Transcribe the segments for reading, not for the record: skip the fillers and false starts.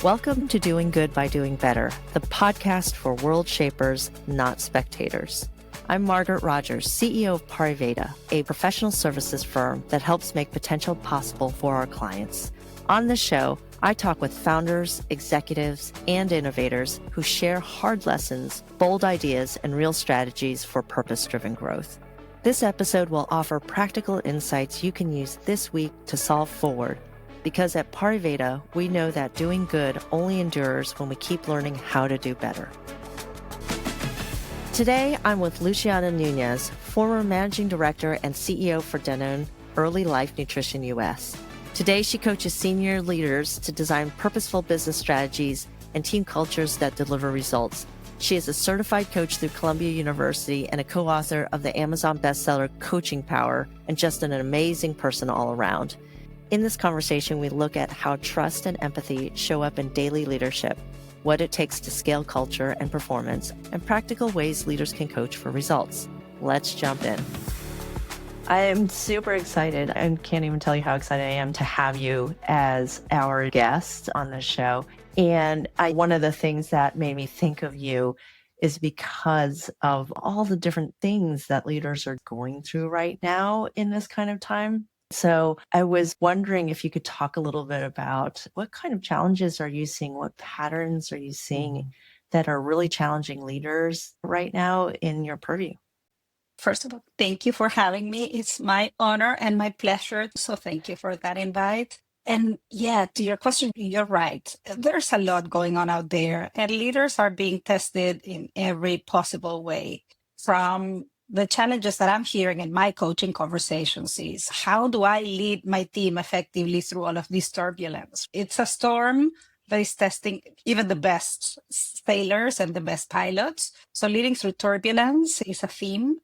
Welcome to Doing Good by Doing Better, the podcast for world shapers, not spectators. I'm Margaret Rogers, CEO of Pariveda, a professional services firm that helps make potential possible for our clients. On this show, I talk with founders, executives, and innovators who share hard lessons, bold ideas, and real strategies for purpose-driven growth. This episode will offer practical insights you can use this week to solve forward. Because at Pariveda, we know that doing good only endures when we keep learning how to do better. Today, I'm with Luciana Núñez, former Managing Director and CEO for Danone Early Life Nutrition US. Today, she coaches senior leaders to design purposeful business strategies and team cultures that deliver results. She is a certified coach through Columbia University and a co-author of the Amazon bestseller Coaching Power, and just an amazing person all around. In this conversation, we look at how trust and empathy show up in daily leadership, what it takes to scale culture and performance, and practical ways leaders can coach for results. Let's jump in. I am super excited. I can't even tell you how excited I am to have you as our guest on this show. And one of the things that made me think of you is because of all the different things that leaders are going through right now in this kind of time. So I was wondering if you could talk a little bit about what kind of challenges are you seeing? What patterns are you seeing that are really challenging leaders right now in your purview? First of all, thank you for having me. It's my honor and my pleasure. So thank you for that invite. And yeah, to your question, you're right. There's a lot going on out there, and leaders are being tested in every possible way. From the challenges that I'm hearing in my coaching conversations is, how do I lead my team effectively through all of this turbulence? It's a storm that is testing even the best sailors and the best pilots. So leading through turbulence is a theme.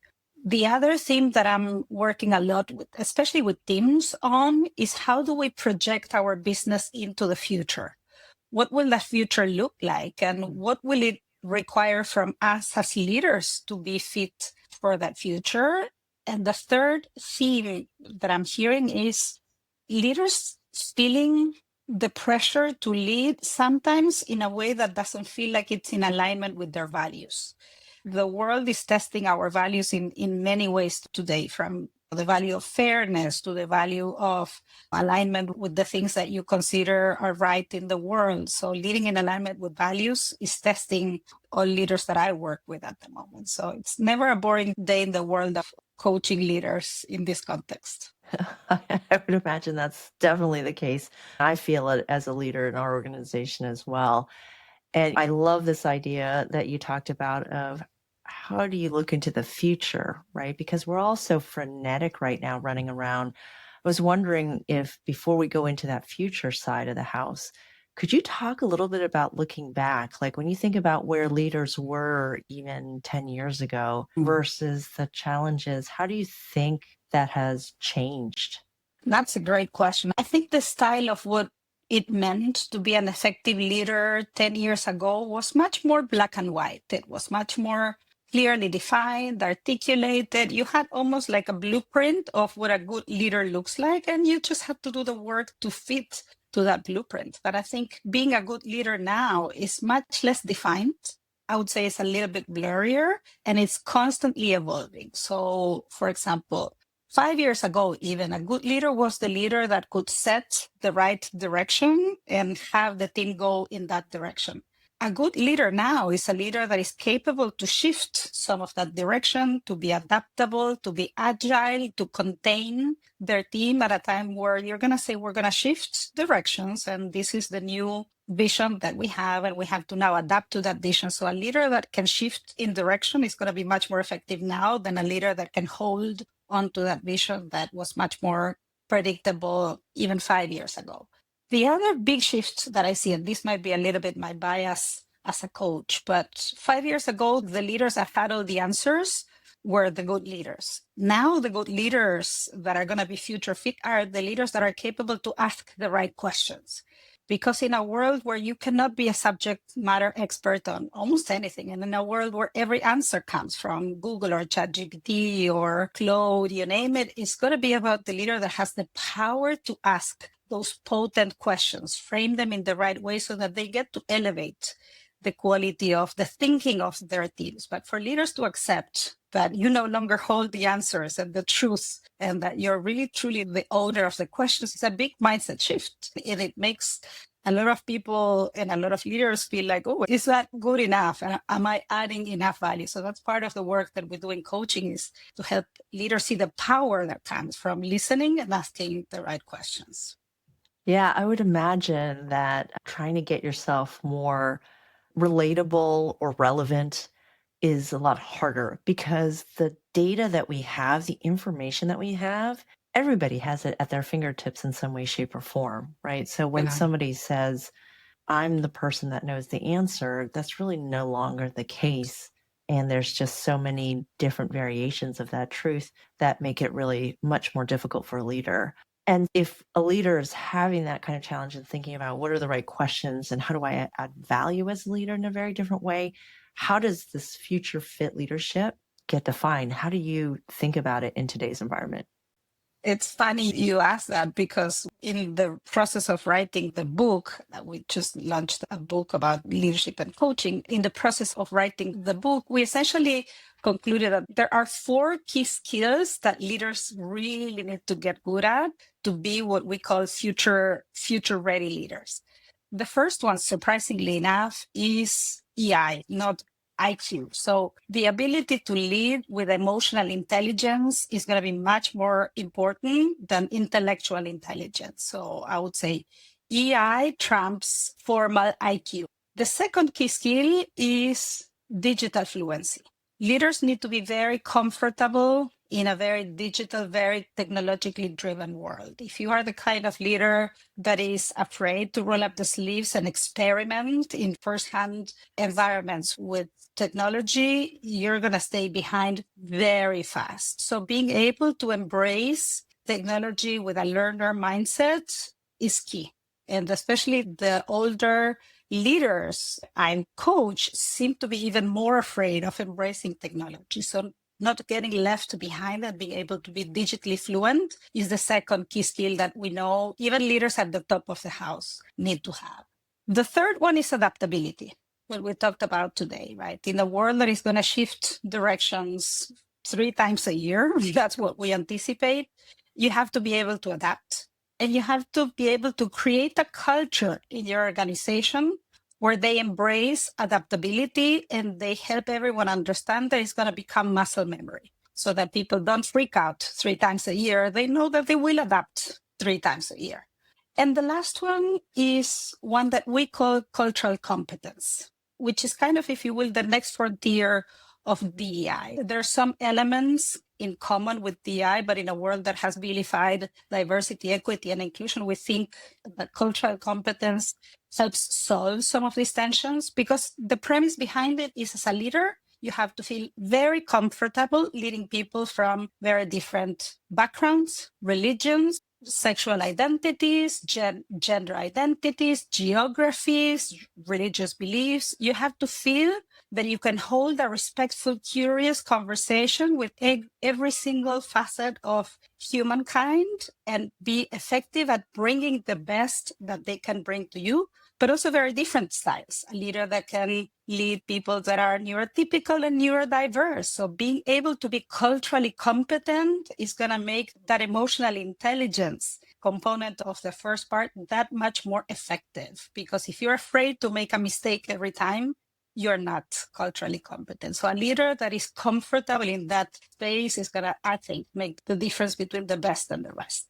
The other theme that I'm working a lot with, especially with teams on, is how do we project our business into the future? What will that future look like? And what will it require from us as leaders to be fit for that future? And the third theme that I'm hearing is leaders feeling the pressure to lead sometimes in a way that doesn't feel like it's in alignment with their values. The world is testing our values in many ways today, from the value of fairness to the value of alignment with the things that you consider are right in the world. So leading in alignment with values is testing all leaders that I work with at the moment. So it's never a boring day in the world of coaching leaders in this context. I would imagine that's definitely the case. I feel it as a leader in our organization as well. And I love this idea that you talked about of how do you look into the future, right? Because we're all so frenetic right now running around. I was wondering if, before we go into that future side of the house, could you talk a little bit about looking back? Like when you think about where leaders were even 10 years ago versus the challenges, how do you think that has changed? That's a great question. I think the style of what it meant to be an effective leader 10 years ago was much more black and white. It was much more clearly defined, articulated. You had almost like a blueprint of what a good leader looks like, and you just had to do the work to fit to that blueprint. But I think being a good leader now is much less defined. I would say it's a little bit blurrier, and it's constantly evolving. So, for example, 5 years ago, even, a good leader was the leader that could set the right direction and have the team go in that direction. A good leader now is a leader that is capable to shift some of that direction, to be adaptable, to be agile, to contain their team at a time where you're going to say, we're going to shift directions, and this is the new vision that we have, and we have to now adapt to that vision. So a leader that can shift in direction is going to be much more effective now than a leader that can hold onto that vision that was much more predictable even 5 years ago. The other big shift that I see, and this might be a little bit my bias as a coach, but 5 years ago, the leaders that had all the answers were the good leaders. Now, the good leaders that are going to be future fit are the leaders that are capable to ask the right questions. Because in a world where you cannot be a subject matter expert on almost anything, and in a world where every answer comes from Google or ChatGPT or Claude, you name it, it's going to be about the leader that has the power to ask those potent questions, frame them in the right way so that they get to elevate the quality of the thinking of their teams. But for leaders to accept that you no longer hold the answers and the truth, and that you're really truly the owner of the questions, is a big mindset shift. And it makes a lot of people and a lot of leaders feel like, oh, is that good enough? And am I adding enough value? So that's part of the work that we do in coaching, is to help leaders see the power that comes from listening and asking the right questions. Yeah, I would imagine that trying to get yourself more relatable or relevant is a lot harder because the data that we have, the information that we have, everybody has it at their fingertips in some way, shape, or form, right? So when Yeah. somebody says, I'm the person that knows the answer, that's really no longer the case. And there's just so many different variations of that truth that make it really much more difficult for a leader. And if a leader is having that kind of challenge and thinking about what are the right questions and how do I add value as a leader in a very different way, how does this future fit leadership get defined? How do you think about it in today's environment? It's funny you ask that, because in the process of writing the book, we just launched a book about leadership and coaching. In the process of writing the book, we essentially concluded that there are 4 key skills that leaders really need to get good at to be what we call future ready leaders. The first one, surprisingly enough, is EI, not IQ. So the ability to lead with emotional intelligence is going to be much more important than intellectual intelligence. So I would say EI trumps formal IQ. The second key skill is digital fluency. Leaders need to be very comfortable in a very digital, very technologically driven world. If you are the kind of leader that is afraid to roll up the sleeves and experiment in firsthand environments with technology, you're going to stay behind very fast. So being able to embrace technology with a learner mindset is key. And especially the older leaders I coach seem to be even more afraid of embracing technology. So not getting left behind and being able to be digitally fluent is the second key skill that we know even leaders at the top of the house need to have. The third one is adaptability, what we talked about today, right? In a world that is going to shift directions 3 times a year, that's what we anticipate, you have to be able to adapt. And you have to be able to create a culture in your organization where they embrace adaptability and they help everyone understand that it's going to become muscle memory, so that people don't freak out 3 times a year. They know that they will adapt 3 times a year. And the last one is one that we call cultural competence, which is kind of, if you will, the next frontier of DEI. There are some elements in common with DEI, but in a world that has vilified diversity, equity, and inclusion, we think that cultural competence helps solve some of these tensions, because the premise behind it is, as a leader, you have to feel very comfortable leading people from very different backgrounds, religions, sexual identities, gender identities, geographies, religious beliefs. You have to feel that you can hold a respectful, curious conversation with every single facet of humankind and be effective at bringing the best that they can bring to you, but also very different styles. A leader that can lead people that are neurotypical and neurodiverse. So being able to be culturally competent is going to make that emotional intelligence component of the first part that much more effective. Because if you're afraid to make a mistake every time, you're not culturally competent. So a leader that is comfortable in that space is going to, I think, make the difference between the best and the rest.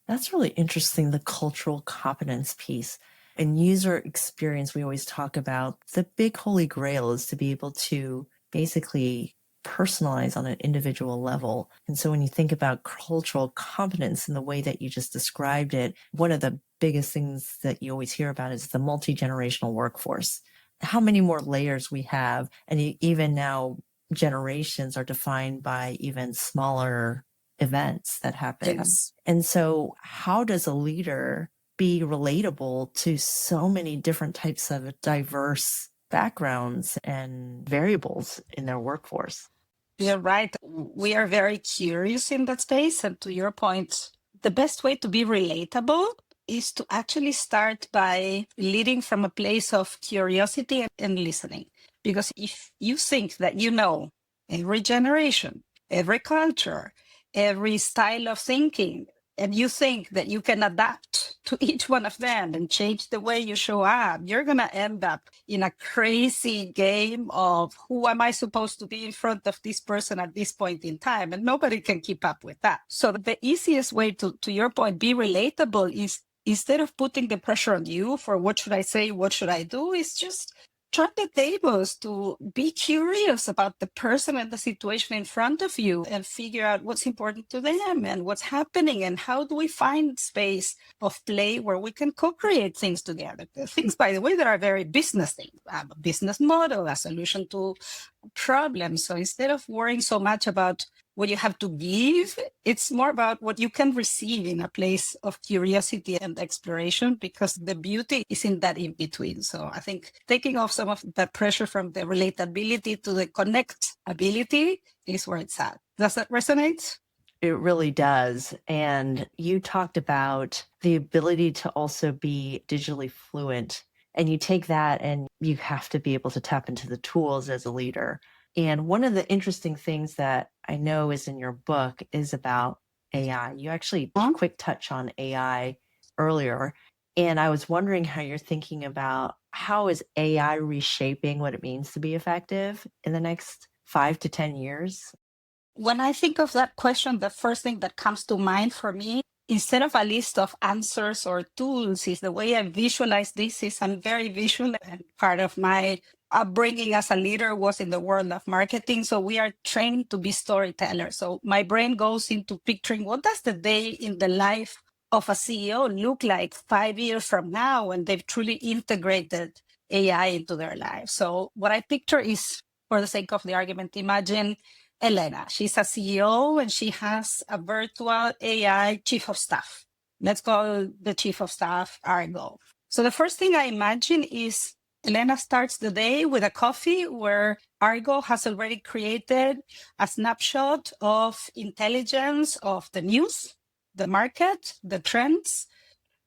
That's really interesting, the cultural competence piece. In user experience, we always talk about the big holy grail is to be able to basically personalize on an individual level. And so when you think about cultural competence in the way that you just described it, one of the biggest things that you always hear about is the multi-generational workforce. How many more layers we have, and even now generations are defined by even smaller events that happen. Yes. And so how does a leader be relatable to so many different types of diverse backgrounds and variables in their workforce? You're right. We are very curious in that space. And to your point, the best way to be relatable is to actually start by leading from a place of curiosity and listening. Because if you think that you know every generation, every culture, every style of thinking, and you think that you can adapt to each one of them and change the way you show up, you're going to end up in a crazy game of who am I supposed to be in front of this person at this point in time? And nobody can keep up with that. So the easiest way to your point, be relatable is instead of putting the pressure on you for what should I say, what should I do, is just turn the tables to be curious about the person and the situation in front of you and figure out what's important to them and what's happening and how do we find space of play where we can co-create things together. Things, by the way, that are very business things, a business model, a solution to problems. So instead of worrying so much about what you have to give, it's more about what you can receive in a place of curiosity and exploration, because the beauty is in that in between. So I think taking off some of that pressure from the relatability to the connect ability is where it's at. Does that resonate? It really does. And you talked about the ability to also be digitally fluent. And you take that and you have to be able to tap into the tools as a leader. And one of the interesting things that I know is in your book is about AI. You actually quick touch on AI earlier. And I was wondering how you're thinking about how is AI reshaping what it means to be effective in the next 5 to 10 years? When I think of that question, the first thing that comes to mind for me, instead of a list of answers or tools, is the way I visualize this is I'm very visual, and part of my upbringing as a leader was in the world of marketing. So we are trained to be storytellers. So my brain goes into picturing what does the day in the life of a CEO look like 5 years from now when they've truly integrated AI into their life. So what I picture is, for the sake of the argument, imagine Elena. She's a CEO and she has a virtual AI chief of staff. Let's call the chief of staff Argo. So the first thing I imagine is Elena starts the day with a coffee where Argo has already created a snapshot of intelligence of the news, the market, the trends,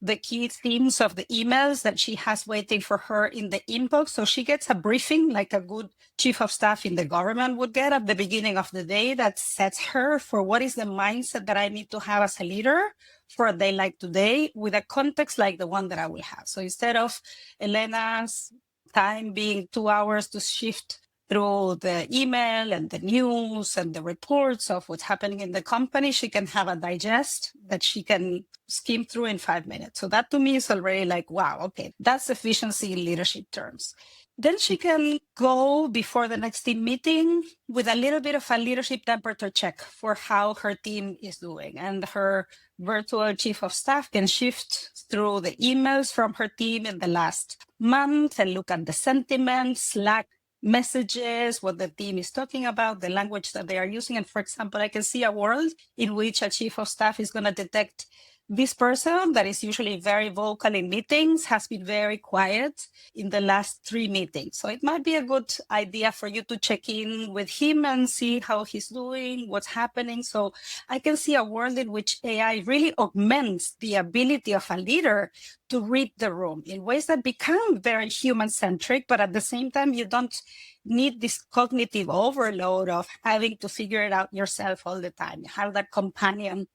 the key themes of the emails that she has waiting for her in the inbox. So she gets a briefing like a good chief of staff in the government would get at the beginning of the day that sets her for what is the mindset that I need to have as a leader for a day like today with a context like the one that I will have. So instead of Elena's time being 2 hours to shift through the email and the news and the reports of what's happening in the company, she can have a digest that she can skim through in 5 minutes. So that to me is already like, wow, okay, that's efficiency in leadership terms. Then she can go before the next team meeting with a little bit of a leadership temperature check for how her team is doing. And her virtual chief of staff can shift through the emails from her team in the last month and look at the sentiment, Slack messages, what the team is talking about, the language that they are using. And for example, I can see a world in which a chief of staff is going to detect this person that is usually very vocal in meetings has been very quiet in the last 3 meetings. So it might be a good idea for you to check in with him and see how he's doing, what's happening. So I can see a world in which AI really augments the ability of a leader to read the room in ways that become very human-centric, but at the same time, you don't need this cognitive overload of having to figure it out yourself all the time. You have that companion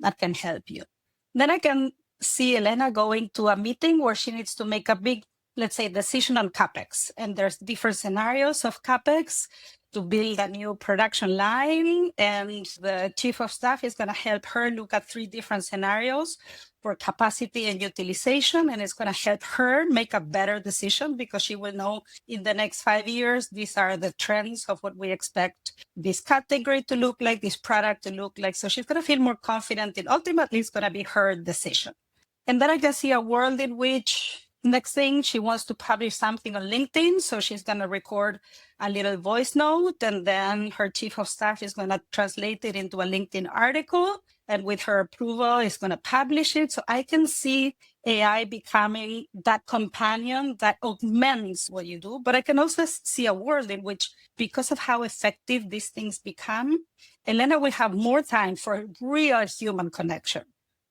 that can help you. Then I can see Elena going to a meeting where she needs to make a big, let's say, decision on CapEx. And there's different scenarios of CapEx to build a new production line. And the chief of staff is going to help her look at 3 different scenarios for capacity and utilization. And it's going to help her make a better decision because she will know in the next 5 years, these are the trends of what we expect this category to look like, this product to look like. So she's going to feel more confident and ultimately it's going to be her decision. And then I can see a world in which next thing she wants to publish something on LinkedIn. So she's going to record a little voice note and then her chief of staff is going to translate it into a LinkedIn article. And with her approval, is going to publish it. So I can see AI becoming that companion that augments what you do. But I can also see a world in which, because of how effective these things become, Elena will have more time for real human connection.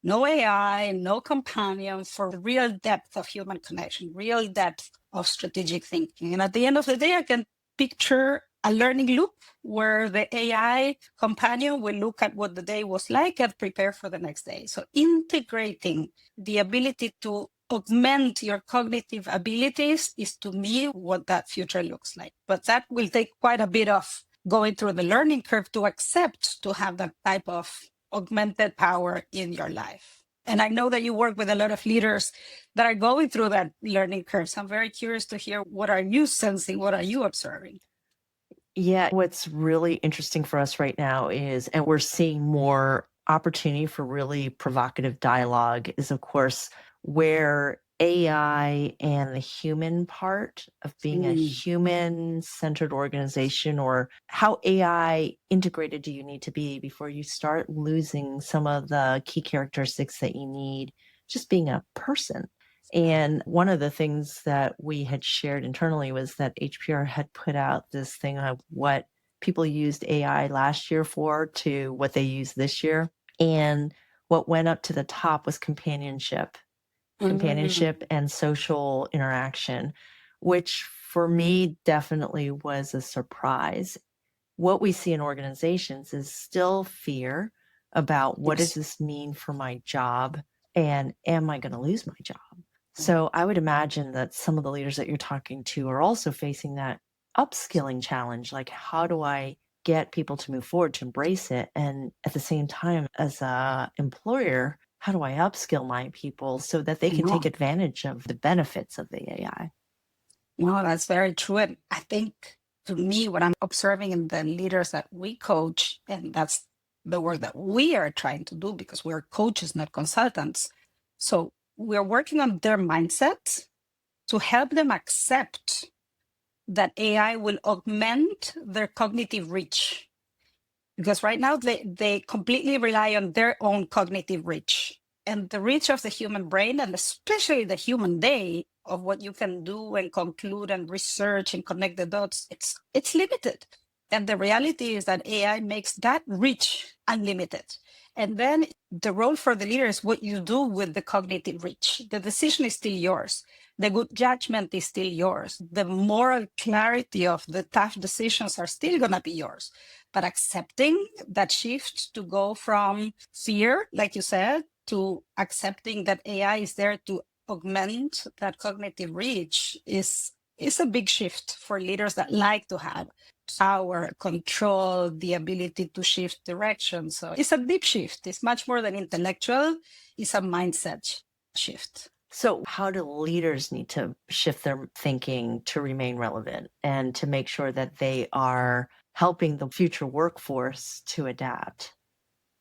No AI, no companion for the real depth of human connection, real depth of strategic thinking. And at the end of the day, I can picture a learning loop where the AI companion will look at what the day was like and prepare for the next day. So integrating the ability to augment your cognitive abilities is, to me, what that future looks like. But that will take quite a bit of going through the learning curve to accept to have that type of augmented power in your life. And I know that you work with a lot of leaders that are going through that learning curve. So I'm very curious to hear, what are you sensing? What are you observing? Yeah, what's really interesting for us right now is, and we're seeing more opportunity for really provocative dialogue, is of course where AI and the human part of being a human-centered organization, or how AI integrated do you need to be before you start losing some of the key characteristics that you need just being a person. And one of the things that we had shared internally was that HPR had put out this thing of what people used AI last year for to what they use this year. And what went up to the top was companionship and social interaction, which for me definitely was a surprise. What we see in organizations is still fear about what does this mean for my job, and am I going to lose my job? So I would imagine that some of the leaders that you're talking to are also facing that upskilling challenge. Like, how do I get people to move forward, to embrace it? And at the same time, as a employer, how do I upskill my people so that they can take advantage of the benefits of the AI? Well, that's very true. And I think, to me, what I'm observing in the leaders that we coach, and that's the work that we are trying to do because we're coaches, not consultants. So we're working on their mindset to help them accept that AI will augment their cognitive reach. Because right now they completely rely on their own cognitive reach. And the reach of the human brain, and especially the human day, of what you can do and conclude and research and connect the dots, it's limited. And the reality is that AI makes that reach unlimited. And then the role for the leader is what you do with the cognitive reach. The decision is still yours. The good judgment is still yours. The moral clarity of the tough decisions are still going to be yours. But accepting that shift to go from fear, like you said, to accepting that AI is there to augment that cognitive reach is a big shift for leaders that like to have power, control, the ability to shift direction. So it's a deep shift. It's much more than intellectual. It's a mindset shift. So how do leaders need to shift their thinking to remain relevant and to make sure that they are helping the future workforce to adapt?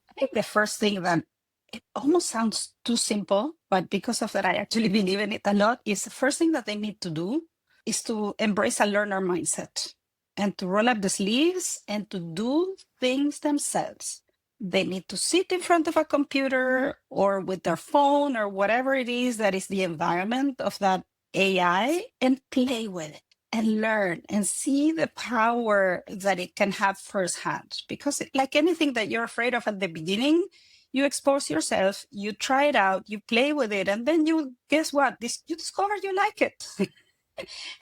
I think the first thing that, it almost sounds too simple, but because of that, I actually believe in it a lot, is the first thing that they need to do is to embrace a learner mindset and to roll up the sleeves and to do things themselves. They need to sit in front of a computer or with their phone or whatever it is that is the environment of that AI and play with it and learn and see the power that it can have firsthand. Because like anything that you're afraid of at the beginning, you expose yourself, you try it out, you play with it, and then you, guess what? You discover you like it.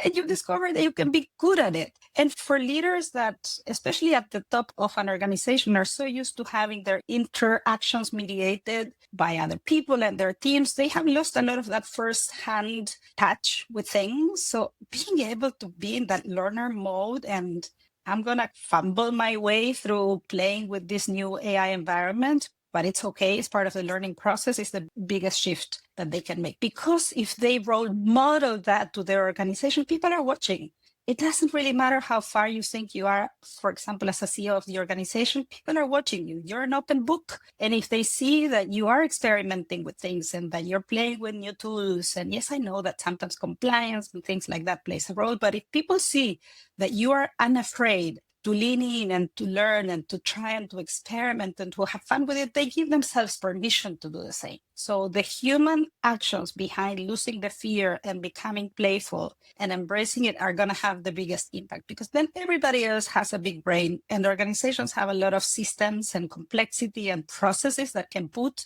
And you discover that you can be good at it. And for leaders that, especially at the top of an organization, are so used to having their interactions mediated by other people and their teams, they have lost a lot of that first-hand touch with things. So being able to be in that learner mode, and I'm going to fumble my way through playing with this new AI environment, but it's okay. It's part of the learning process. It's the biggest shift that they can make. Because if they role model that to their organization, people are watching. It doesn't really matter how far you think you are. For example, as a CEO of the organization, people are watching you. You're an open book. And if they see that you are experimenting with things and that you're playing with new tools, and yes, I know that sometimes compliance and things like that plays a role, but if people see that you are unafraid to lean in and to learn and to try and to experiment and to have fun with it, they give themselves permission to do the same. So the human actions behind losing the fear and becoming playful and embracing it are going to have the biggest impact, because then everybody else has a big brain and organizations have a lot of systems and complexity and processes that can put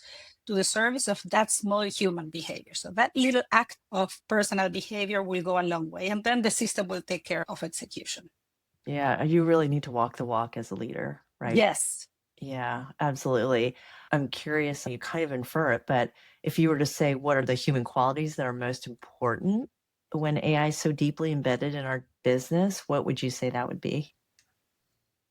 to the service of that small human behavior. So that little act of personal behavior will go a long way, and then the system will take care of execution. Yeah, you really need to walk the walk as a leader, right? Yes. Yeah, absolutely. I'm curious, you kind of infer it, but if you were to say what are the human qualities that are most important when AI is so deeply embedded in our business, what would you say that would be?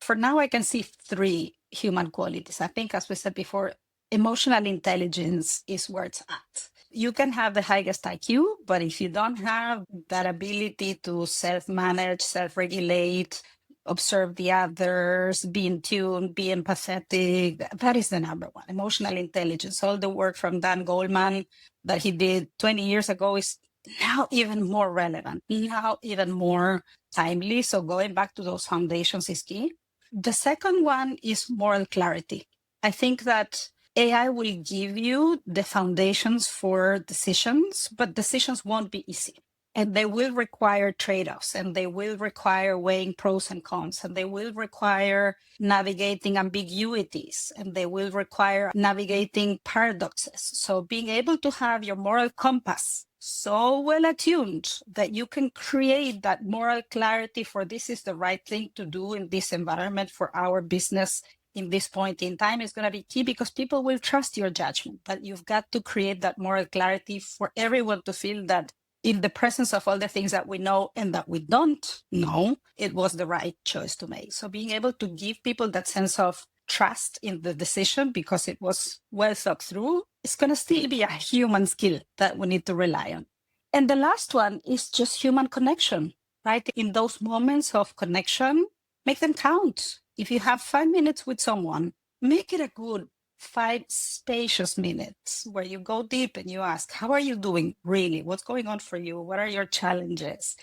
For now, I can see three human qualities. I think, as we said before, emotional intelligence is where it's at. You can have the highest IQ, but if you don't have that ability to self manage, self regulate, observe the others, be in tune, be empathetic, that is the number one. Emotional intelligence. All the work from Dan Goldman that he did 20 years ago is now even more relevant, now even more timely. So going back to those foundations is key. The second one is moral clarity. I think that AI will give you the foundations for decisions, but decisions won't be easy. And they will require trade offs, and they will require weighing pros and cons, and they will require navigating ambiguities, and they will require navigating paradoxes. So, being able to have your moral compass so well attuned that you can create that moral clarity for this is the right thing to do in this environment for our business in this point in time is going to be key, because people will trust your judgment. But you've got to create that moral clarity for everyone to feel that in the presence of all the things that we know and that we don't know, it was the right choice to make. So being able to give people that sense of trust in the decision because it was well thought through, it's going to still be a human skill that we need to rely on. And the last one is just human connection, right? In those moments of connection, make them count. If you have 5 minutes with someone, make it a good 5 spacious minutes where you go deep and you ask, how are you doing really? What's going on for you? What are your challenges?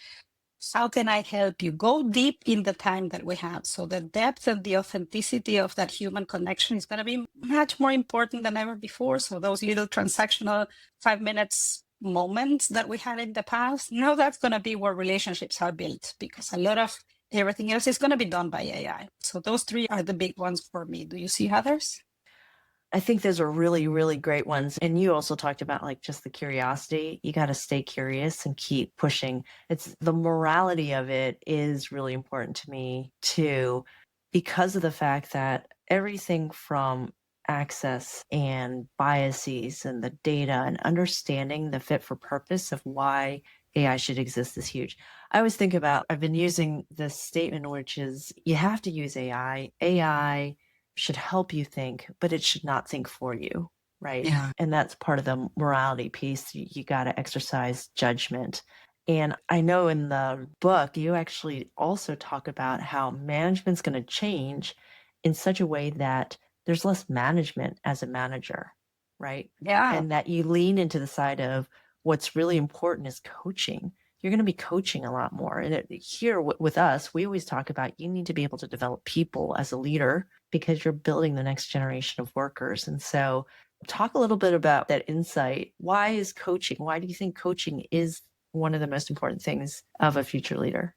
How can I help you? Go deep in the time that we have. So the depth and the authenticity of that human connection is going to be much more important than ever before. So those little transactional 5 minutes moments that we had in the past, now that's going to be where relationships are built, because a lot of everything else is going to be done by AI. So those three are the big ones for me. Do you see others? I think those are really, really great ones. And you also talked about like just the curiosity. You got to stay curious and keep pushing. It's the morality of it is really important to me too, because of the fact that everything from access and biases and the data and understanding the fit for purpose of why AI should exist is huge. I always think about, I've been using this statement, which is you have to use AI. AI should help you think, but it should not think for you, right? Yeah. And that's part of the morality piece. You got to exercise judgment. And I know in the book, you actually also talk about how management's going to change in such a way that there's less management as a manager, right? Yeah. And that you lean into the side of what's really important is coaching. You're going to be coaching a lot more. And here with us, we always talk about you need to be able to develop people as a leader because you're building the next generation of workers. And so talk a little bit about that insight. Why is coaching? Why do you think coaching is one of the most important things of a future leader?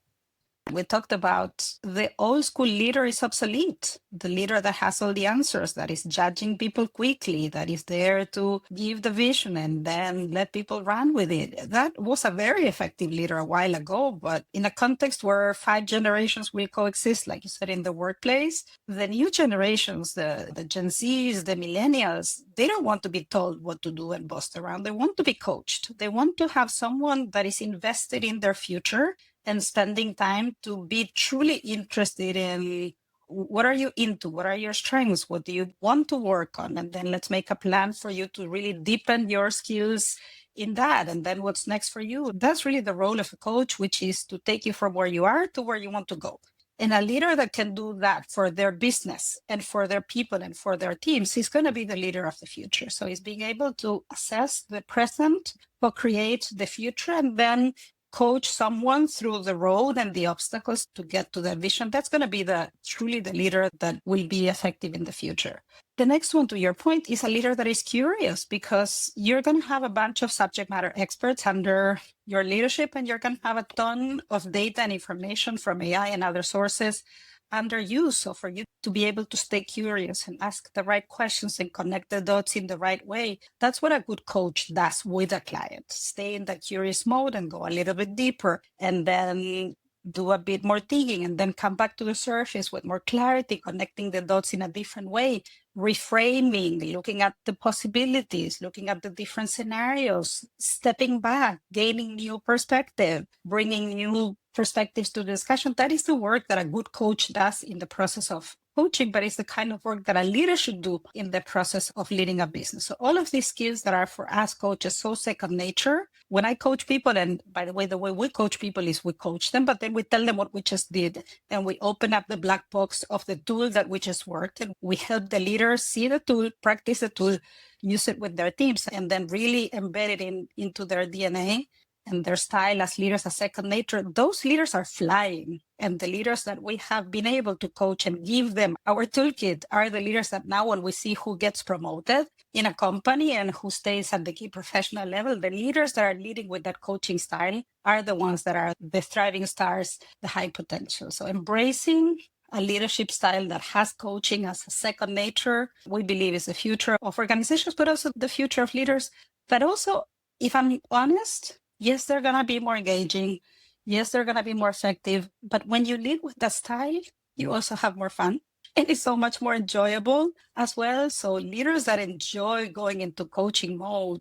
We talked about the old school leader is obsolete. The leader that has all the answers, that is judging people quickly, that is there to give the vision and then let people run with it. That was a very effective leader a while ago, but in a context where 5 generations will coexist, like you said, in the workplace, the new generations, the Gen Zs, the millennials, they don't want to be told what to do and bossed around. They want to be coached. They want to have someone that is invested in their future and spending time to be truly interested in what are you into, what are your strengths, what do you want to work on, and then let's make a plan for you to really deepen your skills in that, and then what's next for you. That's really the role of a coach, which is to take you from where you are to where you want to go. And a leader that can do that for their business and for their people and for their teams is going to be the leader of the future. So it's being able to assess the present, co-create the future, and then coach someone through the road and the obstacles to get to their vision. That's going to be truly the leader that will be effective in the future. The next one, to your point, is a leader that is curious, because you're going to have a bunch of subject matter experts under your leadership, and you're going to have a ton of data and information from AI and other sources underused. So for you to be able to stay curious and ask the right questions and connect the dots in the right way, that's what a good coach does with a client. Stay in that curious mode and go a little bit deeper, and then do a bit more digging, and then come back to the surface with more clarity, connecting the dots in a different way, reframing, looking at the possibilities, looking at the different scenarios, stepping back, gaining new perspective, bringing new perspectives to the discussion. That is the work that a good coach does in the process of coaching, but it's the kind of work that a leader should do in the process of leading a business. So all of these skills that are for us coaches so second nature. When I coach people, and by the way we coach people is we coach them, but then we tell them what we just did, and we open up the black box of the tool that we just worked, and we help the leaders see the tool, practice the tool, use it with their teams, and then really embed it into their DNA and their style as leaders, as second nature. Those leaders are flying. And the leaders that we have been able to coach and give them our toolkit are the leaders that now, when we see who gets promoted in a company and who stays at the key professional level, the leaders that are leading with that coaching style are the ones that are the thriving stars, the high potential. So embracing a leadership style that has coaching as a second nature, we believe is the future of organizations, but also the future of leaders. But also, if I'm honest, yes, they're going to be more engaging. Yes, they're going to be more effective. But when you lead with that style, you also have more fun. And it's so much more enjoyable as well. So leaders that enjoy going into coaching mode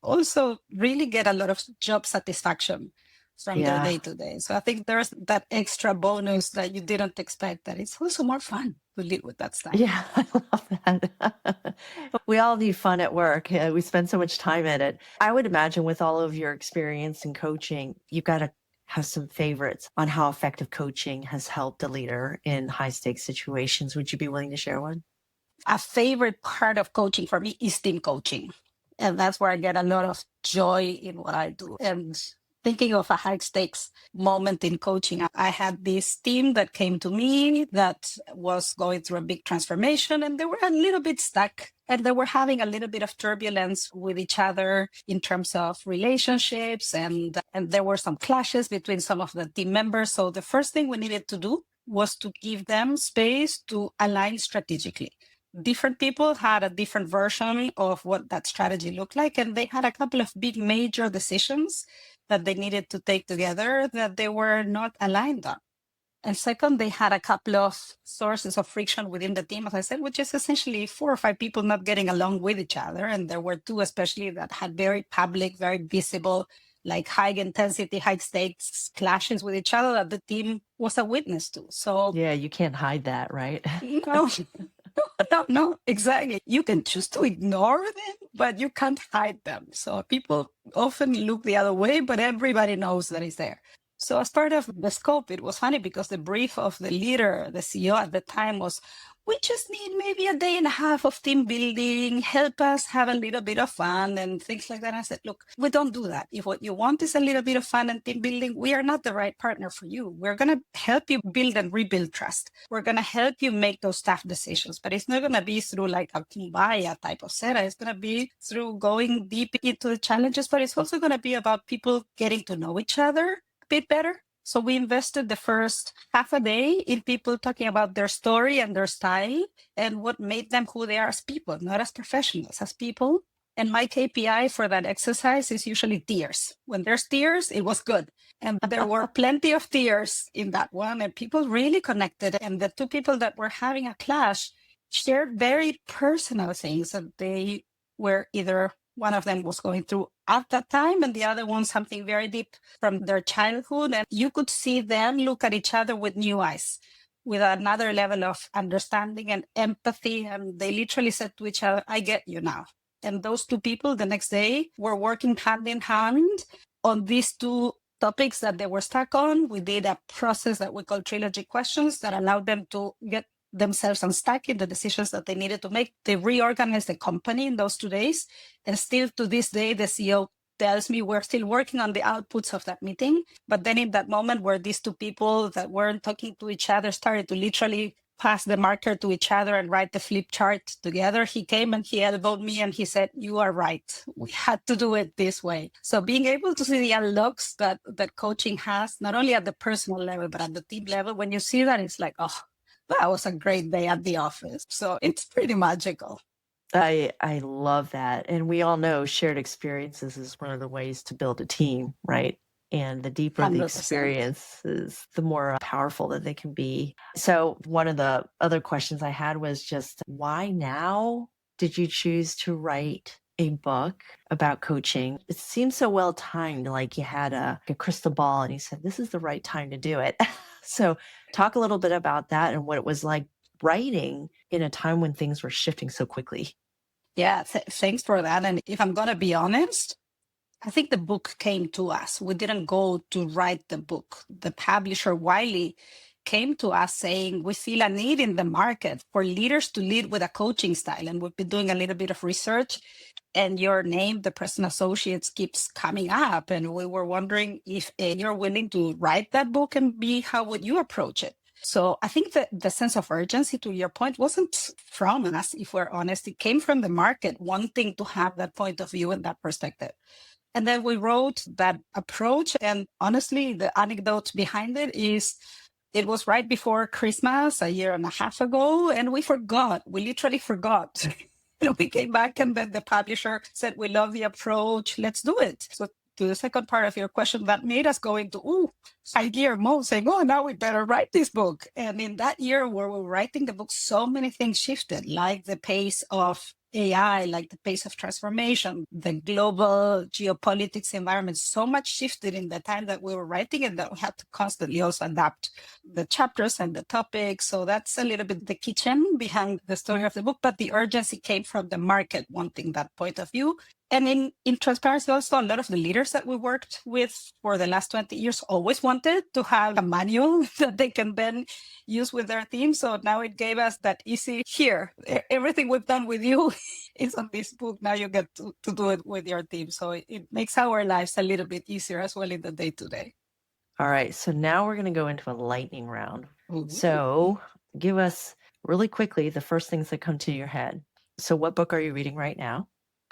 also really get a lot of job satisfaction from their day to day. So I think there's that extra bonus that you didn't expect, that it's also more fun to lead with that style. Yeah, I love that. We all need fun at work. We spend so much time in it. I would imagine with all of your experience in coaching, you've got to have some favorites on how effective coaching has helped a leader in high stakes situations. Would you be willing to share one? A favorite part of coaching for me is team coaching. And that's where I get a lot of joy in what I do. And thinking of a high stakes moment in coaching, I had this team that came to me that was going through a big transformation, and they were a little bit stuck, and they were having a little bit of turbulence with each other in terms of relationships, and there were some clashes between some of the team members. So the first thing we needed to do was to give them space to align strategically. Different people had a different version of what that strategy looked like, and they had a couple of big major decisions that they needed to take together that they were not aligned on. And second, they had a couple of sources of friction within the team, as I said, which is essentially 4 or 5 people not getting along with each other. And there were 2 especially that had very public, very visible, like high intensity, high stakes clashes with each other that the team was a witness to. So yeah, you can't hide that, right? No, exactly. You can choose to ignore them, but you can't hide them. So people often look the other way, but everybody knows that it's there. So as part of the scope, it was funny because the brief of the leader, the CEO at the time was, we just need maybe a day and a half of team building, help us have a little bit of fun and things like that. And I said, look, we don't do that. If what you want is a little bit of fun and team building, we are not the right partner for you. We're going to help you build and rebuild trust. We're going to help you make those tough decisions, but it's not going to be through like a kumbaya type of setup. It's going to be through going deep into the challenges, but it's also going to be about people getting to know each other a bit better. So we invested the first half a day in people talking about their story and their style and what made them who they are as people, not as professionals, as people. And my KPI for that exercise is usually tears. When there's tears, it was good. And there were plenty of tears in that one, and people really connected. And the 2 people that were having a clash shared very personal things that they were either one of them was going through at that time, and the other one something very deep from their childhood. And you could see them look at each other with new eyes, with another level of understanding and empathy. And they literally said to each other, I get you now. And those 2 people the next day were working hand in hand on these 2 topics that they were stuck on. We did a process that we call trilogy questions that allowed them to get themselves unstuck in the decisions that they needed to make. They reorganized the company in those 2 days. And still to this day, the CEO tells me we're still working on the outputs of that meeting. But then in that moment where these 2 people that weren't talking to each other started to literally pass the marker to each other and write the flip chart together, he came and he elbowed me and he said, you are right. We had to do it this way. So being able to see the unlocks that coaching has, not only at the personal level, but at the team level, when you see that, it's like, oh, That was a great day at the office. So it's pretty magical. I love that. And we all know shared experiences is one of the ways to build a team, right? And the deeper the 100%. experiences, the more powerful that they can be. So, one of the other questions I had was just why now did you choose to write a book about coaching? It seems so well timed, like you had a crystal ball and you said, this is the right time to do it. So, talk a little bit about that and what it was like writing in a time when things were shifting so quickly. Yeah, thanks for that. And if I'm going to be honest, I think the book came to us. We didn't go to write the book. The publisher, Wiley, came to us saying, we feel a need in the market for leaders to lead with a coaching style. And we've been doing a little bit of research, and your name, the Preston Associates, keeps coming up. And we were wondering if you're willing to write that book and how would you approach it? So I think that the sense of urgency, to your point, wasn't from us, if we're honest. It came from the market wanting to have that point of view and that perspective. And then we wrote that approach. And honestly, the anecdote behind it is it was right before Christmas, a year and a half ago, and we forgot. We literally forgot. We came back and then the publisher said, we love the approach. Let's do it. So to the second part of your question, that made us go into, a year more saying, now we better write this book. And in that year where we were writing the book, so many things shifted, like the pace of AI, like the pace of transformation, the global geopolitics environment, so much shifted in the time that we were writing it that we had to constantly also adapt the chapters and the topics. So that's a little bit the kitchen behind the story of the book, but the urgency came from the market wanting that point of view. And in transparency, also, a lot of the leaders that we worked with for the last 20 years always wanted to have a manual that they can then use with their team. So now it gave us that easy here. Everything we've done with you is on this book. Now you get to do it with your team. So it makes our lives a little bit easier as well in the day-to-day. All right. So now we're going to go into a lightning round. Ooh. So give us really quickly the first things that come to your head. So what book are you reading right now?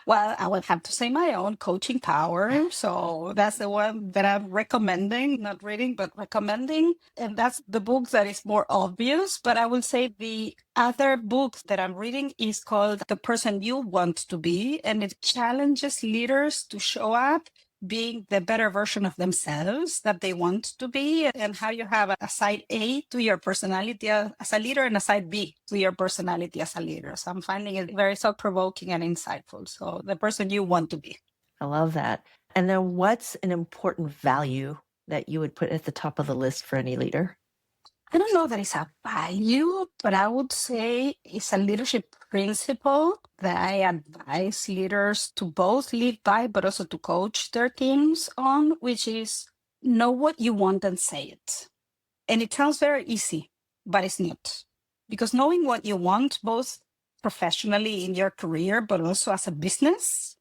Well, I would have to say my own, Coaching Power. So that's the one that I'm recommending, not reading, but recommending. And that's the book that is more obvious. But I will say the other book that I'm reading is called The Person You Want to Be. And it challenges leaders to show up being the better version of themselves that they want to be, and how you have a side A to your personality as a leader and a side B to your personality as a leader. So I'm finding it very thought-provoking and insightful. So the person you want to be. I love that. And then what's an important value that you would put at the top of the list for any leader? I don't know that it's a value, but I would say it's a leadership principle that I advise leaders to both live by, but also to coach their teams on, which is know what you want and say it. And it sounds very easy, but it's not. Because knowing what you want, both professionally in your career, but also as a business,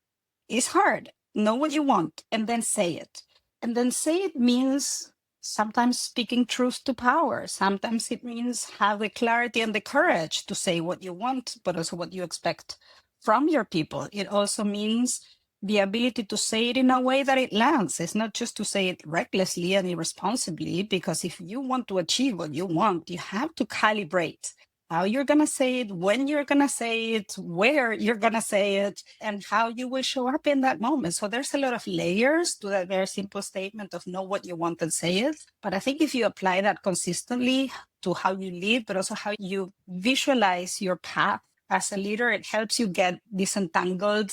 is hard. Know what you want and then say it. And then say it means sometimes speaking truth to power. Sometimes it means have the clarity and the courage to say what you want, but also what you expect from your people. It also means the ability to say it in a way that it lands. It's not just to say it recklessly and irresponsibly, because if you want to achieve what you want, you have to calibrate how you're going to say it, when you're going to say it, where you're going to say it, and how you will show up in that moment. So there's a lot of layers to that very simple statement of know what you want and say it. But I think if you apply that consistently to how you live, but also how you visualize your path as a leader, it helps you get disentangled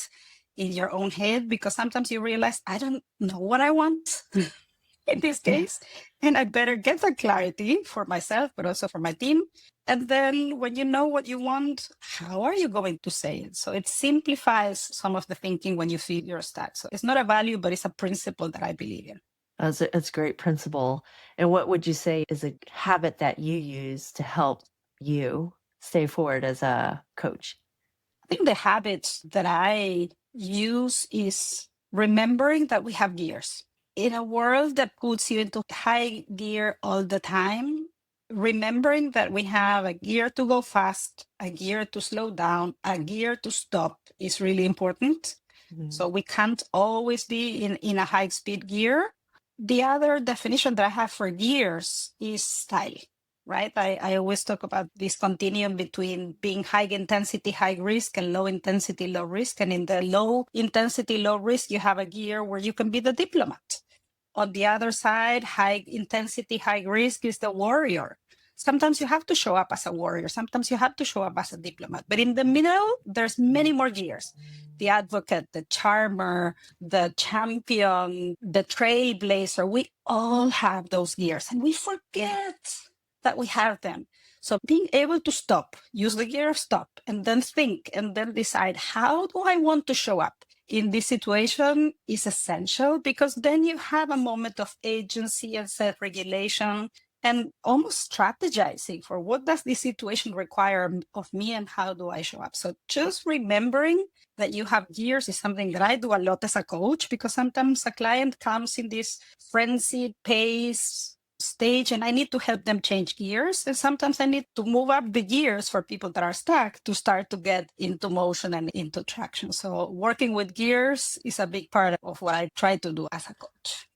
in your own head, because sometimes you realize, I don't know what I want in this case, and I better get that clarity for myself, but also for my team. And then when you know what you want, how are you going to say it? So it simplifies some of the thinking when you feel you're stuck. So it's not a value, but it's a principle that I believe in. That's a great principle. And what would you say is a habit that you use to help you stay forward as a coach? I think the habits that I use is remembering that we have gears. In a world that puts you into high gear all the time, remembering that we have a gear to go fast, a gear to slow down, a gear to stop is really important. Mm-hmm. So we can't always be in a high speed gear. The other definition that I have for gears is style. right? I always talk about this continuum between being high intensity, high risk, and low intensity, low risk. And in the low intensity, low risk, you have a gear where you can be the diplomat. On the other side, high intensity, high risk is the warrior. Sometimes you have to show up as a warrior. Sometimes you have to show up as a diplomat. But in the middle, there's many more gears. The advocate, the charmer, the champion, the trailblazer, we all have those gears and we forget that we have them. So being able to stop, use the gear of stop, and then think, and then decide, how do I want to show up in this situation is essential, because then you have a moment of agency and self-regulation and almost strategizing for what does this situation require of me and how do I show up. So just remembering that you have gears is something that I do a lot as a coach, because sometimes a client comes in this frenzied pace stage and I need to help them change gears. And sometimes I need to move up the gears for people that are stuck to start to get into motion and into traction. So working with gears is a big part of what I try to do as a coach.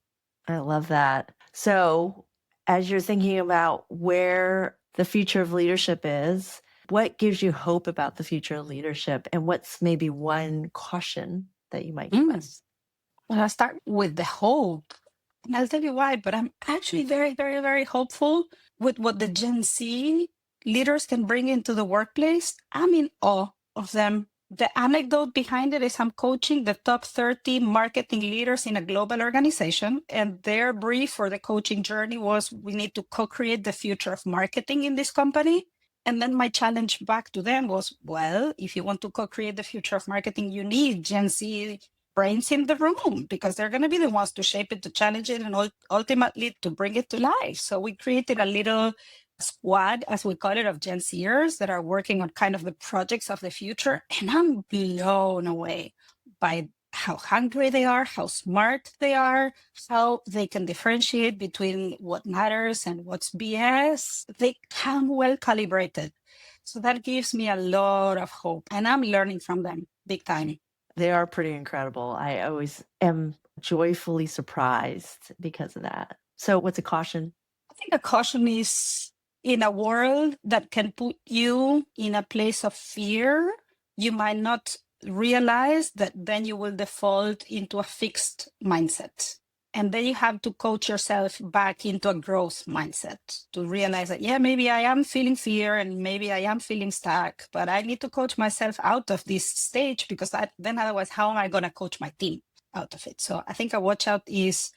I love that. So as you're thinking about where the future of leadership is, what gives you hope about the future of leadership, and what's maybe one caution that you might give us? Well, I'll start with the hope. And I'll tell you why, but I'm actually very, very, very hopeful with what the Gen Z leaders can bring into the workplace. I'm in awe of them. The anecdote behind it is I'm coaching the top 30 marketing leaders in a global organization, and their brief for the coaching journey was, we need to co-create the future of marketing in this company. And then my challenge back to them was, well, if you want to co-create the future of marketing, you need Gen Z brains in the room, because they're going to be the ones to shape it, to challenge it, and ultimately to bring it to life. So we created a little squad, as we call it, of Gen Zers that are working on kind of the projects of the future. And I'm blown away by how hungry they are, how smart they are, how they can differentiate between what matters and what's BS. They come well calibrated. So that gives me a lot of hope, and I'm learning from them big time. They are pretty incredible. I always am joyfully surprised because of that. So what's a caution? I think a caution is, in a world that can put you in a place of fear, you might not realize that then you will default into a fixed mindset. And then you have to coach yourself back into a growth mindset to realize that, yeah, maybe I am feeling fear and maybe I am feeling stuck, but I need to coach myself out of this stage, because then otherwise, how am I going to coach my team out of it? So I think a watch out is,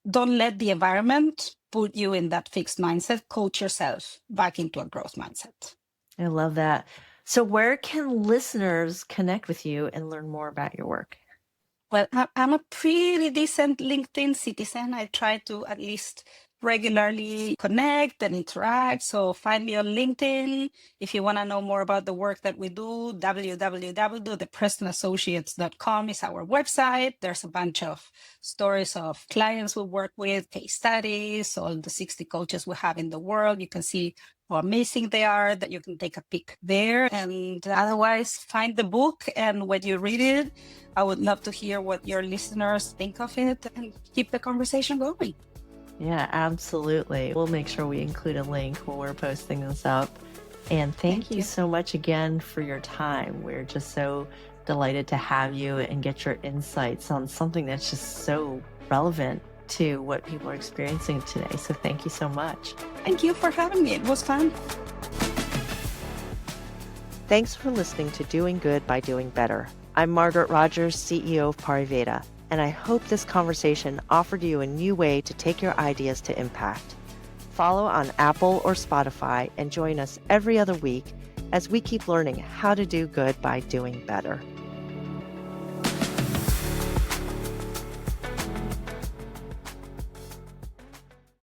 don't let the environment put you in that fixed mindset. Coach yourself back into a growth mindset. I love that. So where can listeners connect with you and learn more about your work? Well, I'm a pretty decent LinkedIn citizen. I try to at least regularly connect and interact. So find me on LinkedIn. If you want to know more about the work that we do, www.theprestonassociates.com is our website. There's a bunch of stories of clients we work with, case studies, all the 60 coaches we have in the world. You can see how amazing they are, that you can take a peek there. And otherwise, find the book. And when you read it, I would love to hear what your listeners think of it and keep the conversation going. Yeah, absolutely. We'll make sure we include a link when we're posting this up. And thank you so much again for your time. We're just so delighted to have you and get your insights on something that's just so relevant to what people are experiencing today. So thank you so much. Thank you for having me. It was fun. Thanks for listening to Doing Good by Doing Better. I'm Margaret Rogers, CEO of Pariveda, and I hope this conversation offered you a new way to take your ideas to impact. Follow on Apple or Spotify and join us every other week as we keep learning how to do good by doing better.